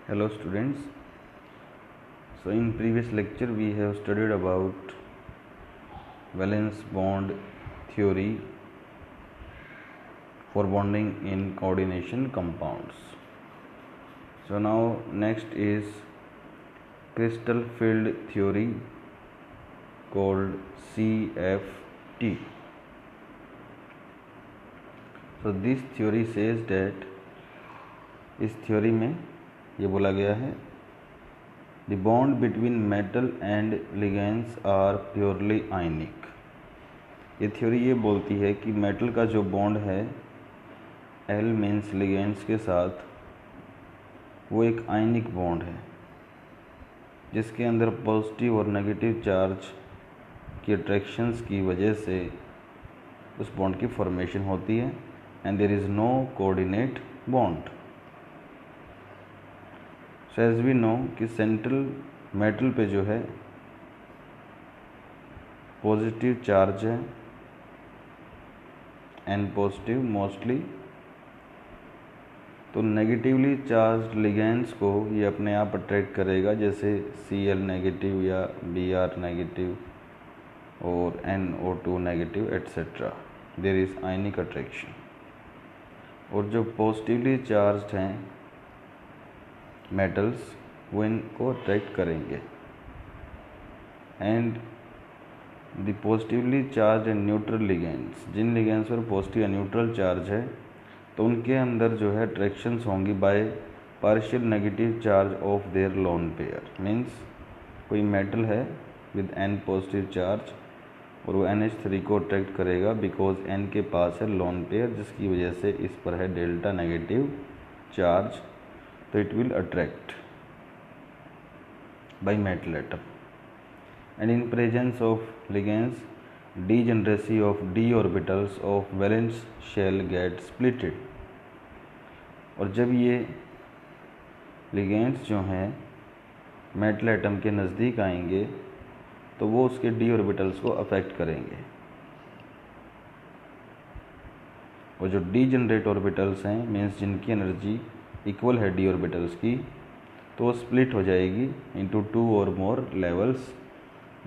Hello students. So in previous lecture we have studied about valence bond theory for bonding in coordination compounds. So now next is crystal field theory called CFT. So this theory says that इस theory में ये बोला गया है the bond between metal and ligands are purely ionic. ये theory ये बोलती है कि मेटल का जो बॉन्ड है एल मीन्स लिगेंड्स के साथ वो एक आयनिक बॉन्ड है जिसके अंदर पॉजिटिव और नेगेटिव चार्ज की अट्रैक्शंस की वजह से उस बॉन्ड की फॉर्मेशन होती है and there is no coordinate bond. So as we know कि सेंट्रल मेटल पे जो है पॉजिटिव चार्ज है एंड पॉजिटिव मोस्टली, तो नेगेटिवली चार्ज लिगेंड्स को ये अपने आप अट्रैक्ट करेगा, जैसे Cl नेगेटिव या Br नेगेटिव और NO2 negative etcetera. There is ionic attraction. और जो पॉजिटिवली चार्ज हैं मेटल्स वो इनको अट्रैक्ट करेंगे and the positively charge and neutral ligands, जिन लिगेंड्स पर पॉजिटिव या न्यूट्रल चार्ज है तो उनके अंदर जो है अट्रैक्शंस होंगी by partial negative charge of their lone pair. Means कोई मेटल है विद N पॉजिटिव चार्ज और वो NH3 को अट्रैक्ट करेगा बिकॉज N के पास है लोन पेयर, जिसकी वजह से इस पर है डेल्टा नेगेटिव चार्ज, तो it will attract by metal atom. And in presence of ligands, degeneracy of d orbitals of valence shell get splitted. और जब ये लिगेंड्स जो हैं मेटल एटम के नज़दीक आएंगे तो वो उसके डी ऑर्बिटल्स को अफेक्ट करेंगे और जो डीजनरेट ऑर्बिटल्स हैं मीन्स जिनकी एनर्जी इक्वल है डी ऑर्बिटल्स की, तो स्प्लिट हो जाएगी इनटू 2 और मोर लेवल्स।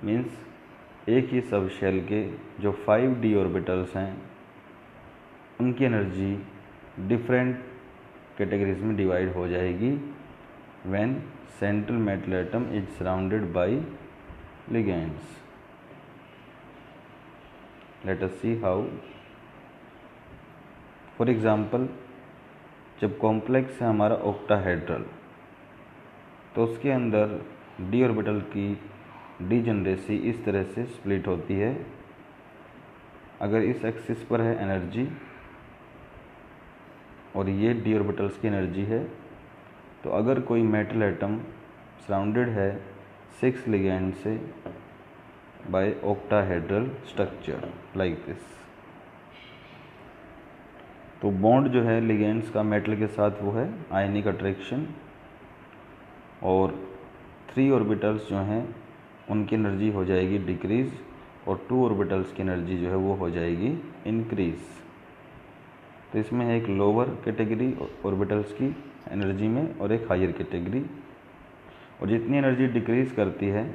मीन्स एक ही सब शेल के जो 5 डी ऑर्बिटल्स हैं उनकी एनर्जी डिफरेंट कैटेगरीज में डिवाइड हो जाएगी when central metal atom is surrounded by ligands. Let us see how. For example, जब कॉम्प्लेक्स है हमारा ऑक्टाहेड्रल तो उसके अंदर डी ऑर्बिटल की डीजनरेसी इस तरह से स्प्लिट होती है। अगर इस एक्सिस पर है एनर्जी और ये डी ऑर्बिटल्स की एनर्जी है, तो अगर कोई मेटल एटम सराउंडेड है 6 लिगेंड से by octahedral structure like this, तो बॉन्ड जो है लिगेंड्स का मेटल के साथ वो है आयनिक अट्रैक्शन, और 3 ऑर्बिटल्स जो हैं उनकी एनर्जी हो जाएगी डिक्रीज और 2 ऑर्बिटल्स की एनर्जी जो है वो हो जाएगी इंक्रीज। तो इसमें है एक लोअर कैटेगरी ऑर्बिटल्स की एनर्जी में और एक हायर कैटेगरी, और जितनी एनर्जी डिक्रीज करती है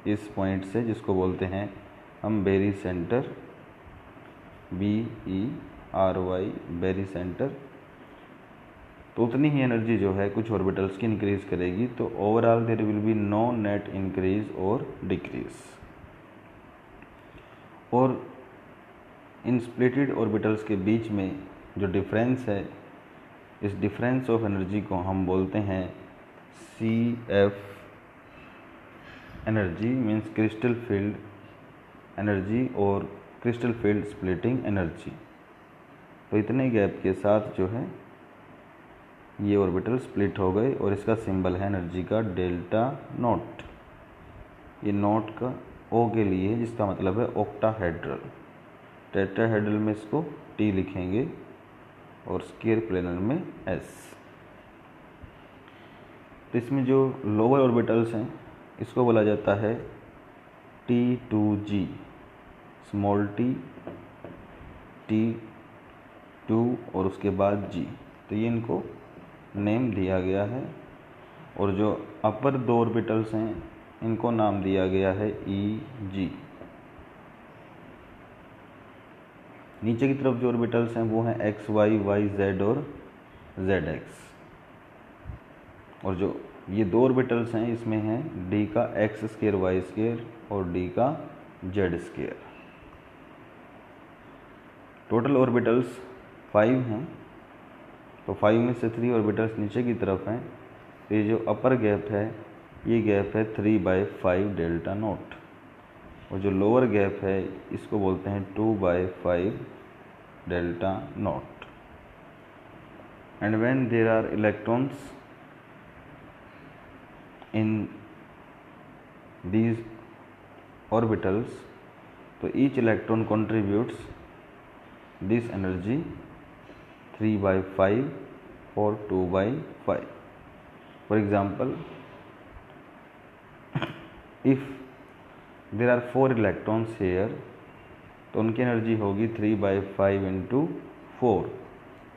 इस पॉइंट से, जिसको बोलते हैं हम barycentre, BERY barycentre, तो उतनी ही एनर्जी जो है कुछ ऑर्बिटल्स की इंक्रीज करेगी। तो overall there will be no net increase और डिक्रीज। और इन स्प्लिटेड ऑर्बिटल्स के बीच में जो डिफरेंस है, इस डिफरेंस ऑफ एनर्जी को हम बोलते हैं CF energy, means crystal field energy और क्रिस्टल फील्ड स्प्लिटिंग एनर्जी। तो इतने गैप के साथ जो है ये ऑर्बिटल स्प्लिट हो गए और इसका सिंबल है एनर्जी का डेल्टा नॉट। ये नॉट का O के लिए, जिसका मतलब है ऑक्टाहेड्रल। टेट्राहेड्रल में इसको T लिखेंगे और स्क्वायर प्लेनर में S। तो इसमें जो लोअर ऑर्बिटल्स हैं इसको बोला जाता है T2G, स्मॉल t, T2 और उसके बाद G। तो ये इनको नेम दिया गया है और जो अपर दो ऑर्बिटल्स हैं इनको नाम दिया गया है EG। नीचे की तरफ जो ऑर्बिटल्स हैं वो हैं XY, YZ और ZX। और जो ये दो ऑर्बिटल्स हैं इसमें हैं D का x² y² और D का z²। टोटल ऑर्बिटल्स 5 हैं, तो 5 में से 3 ऑर्बिटल्स नीचे की तरफ हैं। तो ये जो अपर गैप है ये गैप है 3/5 डेल्टा नॉट, और जो लोअर गैप है इसको बोलते हैं 2/5 delta not. And when there are electrons in these orbitals, so each electron contributes this energy 3/5 or 2/5. For example, if there are 4 electrons here, तो उनकी एनर्जी होगी 3/5 into 4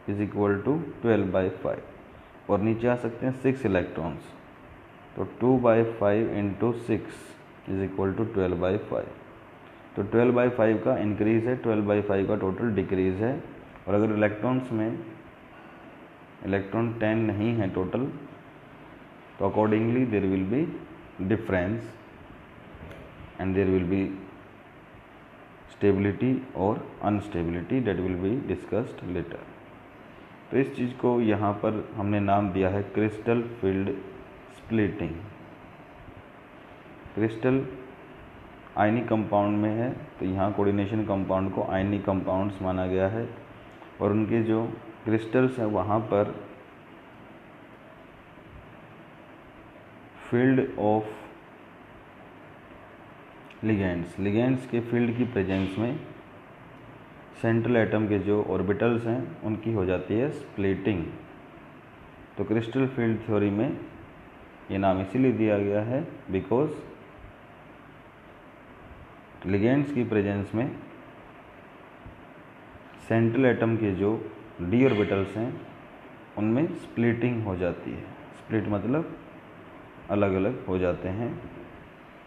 is equal to 12/5। और नीचे आ सकते हैं 6 इलेक्ट्रॉन्स, तो 2/5 into 6 इज इक्वल टू 12/5। तो 12/5 का इंक्रीज़ है, 12/5 का टोटल डिक्रीज़ है। और अगर इलेक्ट्रॉन्स में इलेक्ट्रॉन 10 नहीं है टोटल, तो accordingly there will be difference and there will be stability और unstability that will be discussed later. तो इस चीज़ को यहाँ पर हमने नाम दिया है crystal field splitting. Crystal ionic compound में है, तो यहाँ कोऑर्डिनेशन कंपाउंड को आयनिक कंपाउंड्स माना गया है, और उनके जो क्रिस्टल्स हैं वहाँ पर फील्ड ऑफ लिगेंड्स के फील्ड की प्रेजेंस में सेंट्रल एटम के जो ऑर्बिटल्स हैं उनकी हो जाती है स्प्लिटिंग। तो क्रिस्टल फील्ड थ्योरी में ये नाम इसीलिए दिया गया है बिकॉज लिगेंड्स की प्रेजेंस में सेंट्रल एटम के जो d ऑर्बिटल्स हैं उनमें स्प्लिटिंग हो जाती है। स्प्लिट मतलब अलग अलग हो जाते हैं।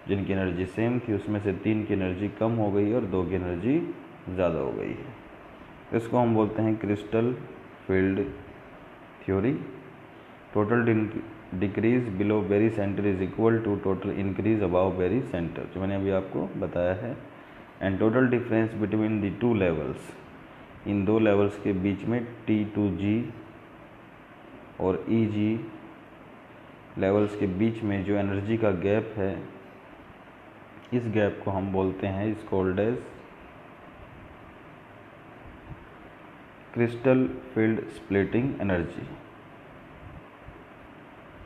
जिनकी एनर्जी सेम थी उसमें से 3 की एनर्जी कम हो गई और 2 की एनर्जी ज़्यादा हो गई है। इसको हम बोलते हैं crystal field theory. Total decrease below barycentre is equal to total increase above barycentre, जो मैंने अभी आपको बताया है। And total difference between the 2 levels, इन 2 लेवल्स के बीच में T2G और EG लेवल्स के बीच में जो एनर्जी का गैप है, इस गैप को हम बोलते हैं is called as crystal field splitting energy.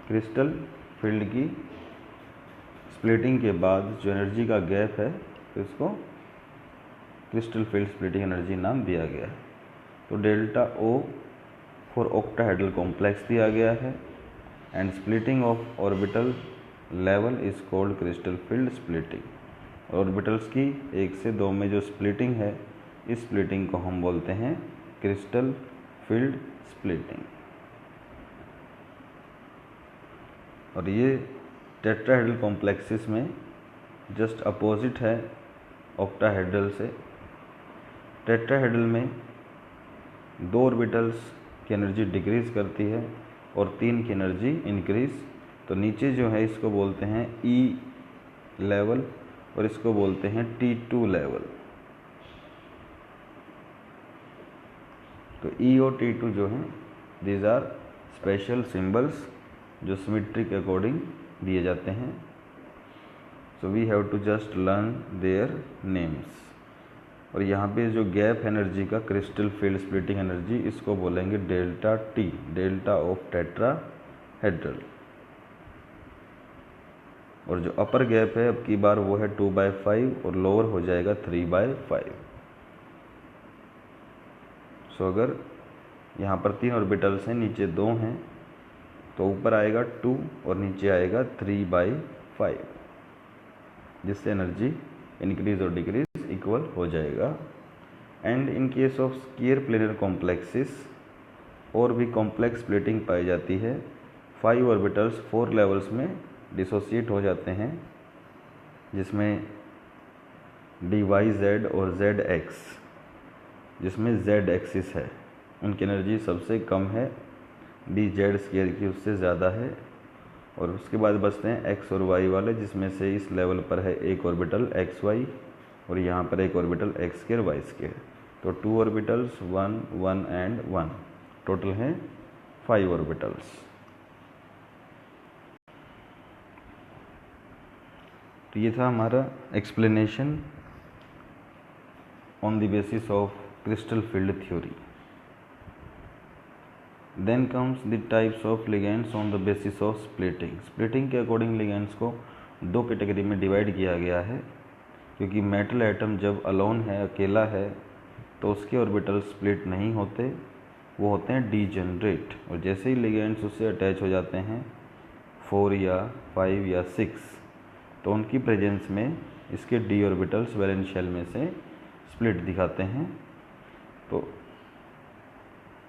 Crystal field की स्प्लिटिंग के बाद जो एनर्जी का गैप है इसको क्रिस्टल फील्ड स्प्लिटिंग एनर्जी नाम दिया गया है। तो delta O for octahedral complex दिया गया है and splitting of orbital level is called crystal field splitting. Orbitals की 1 से 2 में जो स्प्लिटिंग है, इस स्प्लिटिंग को हम बोलते हैं क्रिस्टल फील्ड स्प्लिटिंग। और ये टेट्राहेड्रल कॉम्प्लेक्सेस में जस्ट अपोजिट है ऑक्टाहेड्रल से। टेट्राहेड्रल में 2 ऑर्बिटल्स की एनर्जी डिक्रीज करती है और 3 की एनर्जी इंक्रीज। तो नीचे जो है इसको बोलते हैं E लेवल और इसको बोलते हैं T2 लेवल। तो E और T2 जो हैं दीज आर स्पेशल सिंबल्स जो सिमेट्री के अकॉर्डिंग दिए जाते हैं। So we have to just learn their names. और यहाँ पे जो गैप एनर्जी का क्रिस्टल फील्ड स्प्लिटिंग एनर्जी, इसको बोलेंगे delta T, delta of tetrahedral. और जो अपर गैप है अब की बार वो है 2/5 और लोअर हो जाएगा 3/5। सो अगर यहाँ पर 3 ऑर्बिटल्स हैं, नीचे 2 हैं, तो ऊपर आएगा 2 और नीचे आएगा 3/5, जिससे एनर्जी इंक्रीज और डिक्रीज इक्वल हो जाएगा। And in case of square planar complexes और भी कॉम्प्लेक्स स्प्लिटिंग पाई जाती है। 5 ऑर्बिटल्स 4 लेवल्स में डिसोसिएट हो जाते हैं, जिसमें DYZ और ZX, जिसमें Z एक्सिस है उनकी एनर्जी सबसे कम है, DZ स्क्वायर की उससे ज़्यादा है, और उसके बाद बचते हैं X और Y वाले, जिसमें से इस लेवल पर है एक ऑर्बिटल XY और यहाँ पर एक orbital X square Y square. तो 2 ऑर्बिटल्स 1 1 एंड 1, टोटल हैं 5 ऑर्बिटल्स। तो ये था हमारा explanation on the basis of crystal field theory. Then comes the types of ligands on the basis of splitting. Splitting के अकॉर्डिंग लिगेंड्स को 2 category में divide किया गया है, क्योंकि मेटल एटम जब अलोन है, अकेला है, तो उसके ऑर्बिटल स्प्लिट नहीं होते, वो होते हैं डीजेनरेट। और जैसे ही लिगेंड्स उससे अटैच हो जाते हैं 4 या 5 या 6, तो उनकी प्रेजेंस में इसके डी ऑर्बिटल्स वैलेंस शेल में से स्प्लिट दिखाते हैं। तो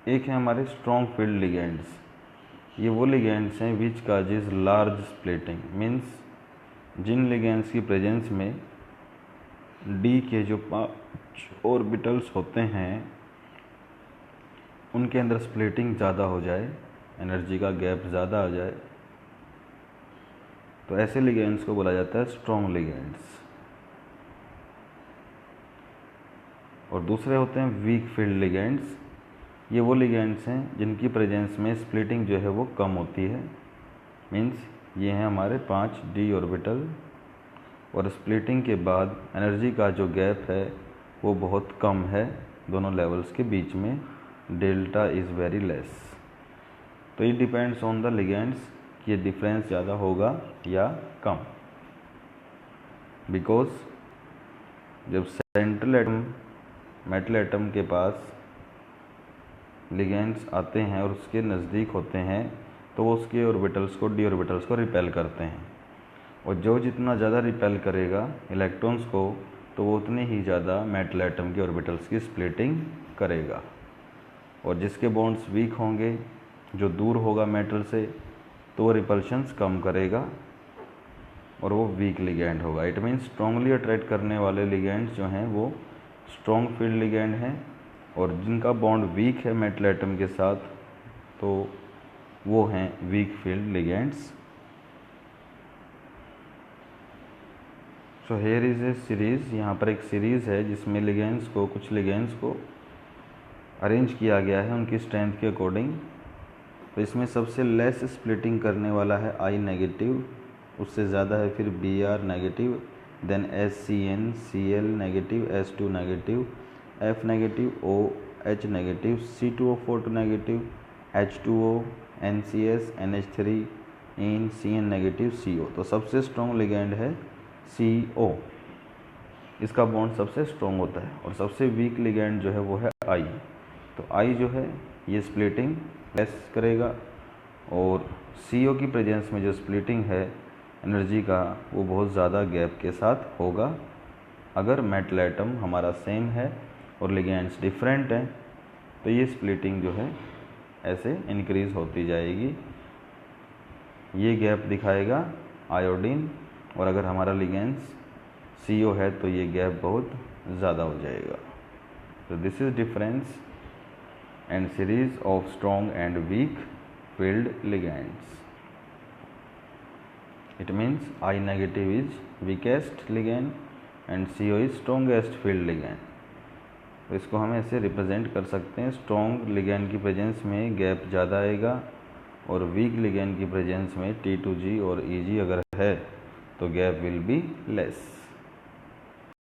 एक है हमारे स्ट्रॉन्ग फील्ड लिगेंड्स। ये वो लिगेंड्स हैं विच काजेज लार्ज स्प्लिटिंग, मीन्स जिन लिगेंड्स की प्रेजेंस में डी के जो 5 ऑर्बिटल्स होते हैं उनके अंदर स्प्लिटिंग ज़्यादा हो जाए, एनर्जी का गैप ज़्यादा आ जाए, तो ऐसे लिगेंड्स को बोला जाता है स्ट्रॉन्ग लिगेंड्स। और दूसरे होते हैं वीक फील्ड लिगेंड्स। ये वो लिगेंड्स हैं जिनकी प्रेजेंस में स्प्लिटिंग जो है वो कम होती है, मीन्स ये हैं हमारे 5 डी ऑर्बिटल, और स्प्लिटिंग के बाद एनर्जी का जो गैप है वो बहुत कम है दोनों लेवल्स के बीच में, डेल्टा इज़ वेरी लेस। तो it depends on the ligands कि ये डिफरेंस ज़्यादा होगा या कम, बिकॉज जब सेंट्रल एटम मेटल एटम के पास लिगेंड्स आते हैं और उसके नज़दीक होते हैं तो वो उसके ऑर्बिटल्स को, डी ऑर्बिटल्स को रिपेल करते हैं, और जो जितना ज़्यादा रिपेल करेगा इलेक्ट्रॉन्स को, तो वो उतने ही ज़्यादा मेटल एटम के ऑर्बिटल्स की स्प्लिटिंग करेगा। और जिसके बॉन्ड्स वीक होंगे, जो दूर होगा मेटल से, तो वो रिपल्शंस कम करेगा और वो वीक लिगेंड होगा। इट मीन्स स्ट्रांगली अट्रैक्ट करने वाले लिगेंड्स जो हैं वो स्ट्रॉन्ग फील्ड लिगेंड हैं, और जिनका बॉन्ड वीक है मेटल एटम के साथ तो वो हैं weak field ligands. So here is a series, यहाँ पर एक सीरीज़ है जिसमें लिगेंड्स को, कुछ लिगेंड्स को अरेंज किया गया है उनकी स्ट्रेंथ के अकॉर्डिंग। तो इसमें सबसे लेस स्प्लिटिंग करने वाला है I नेगेटिव, उससे ज़्यादा है फिर Br negative, then SCN, Cl negative, S2 negative, F negative, OH negative, C2O4 negative, H2O, NCS, NH3, इन CN नेगेटिव, CO। तो सबसे स्ट्रॉन्ग लिगेंड है CO, इसका बॉन्ड सबसे स्ट्रॉन्ग होता है, और सबसे वीक लिगेंड जो है वो है I। तो I जो है ये स्प्लिटिंग लेस करेगा, और CO की प्रेजेंस में जो स्प्लिटिंग है एनर्जी का वो बहुत ज़्यादा गैप के साथ होगा। अगर मेटल एटम हमारा सेम है और लिगेंड्स डिफरेंट हैं तो ये स्प्लिटिंग जो है ऐसे इंक्रीज़ होती जाएगी। ये गैप दिखाएगा आयोडीन, और अगर हमारा लिगेंड्स CO है तो ये गैप बहुत ज़्यादा हो जाएगा। तो this is difference and series of strong and weak field ligands. It means I negative is weakest ligand and CO is strongest field ligand। तो इसको हम ऐसे रिप्रेजेंट कर सकते हैं, स्ट्रॉन्ग लिगैंड की प्रेजेंस में गैप ज़्यादा आएगा, और वीक लिगैंड की प्रेजेंस में T2G और EG अगर है तो गैप विल बी लेस।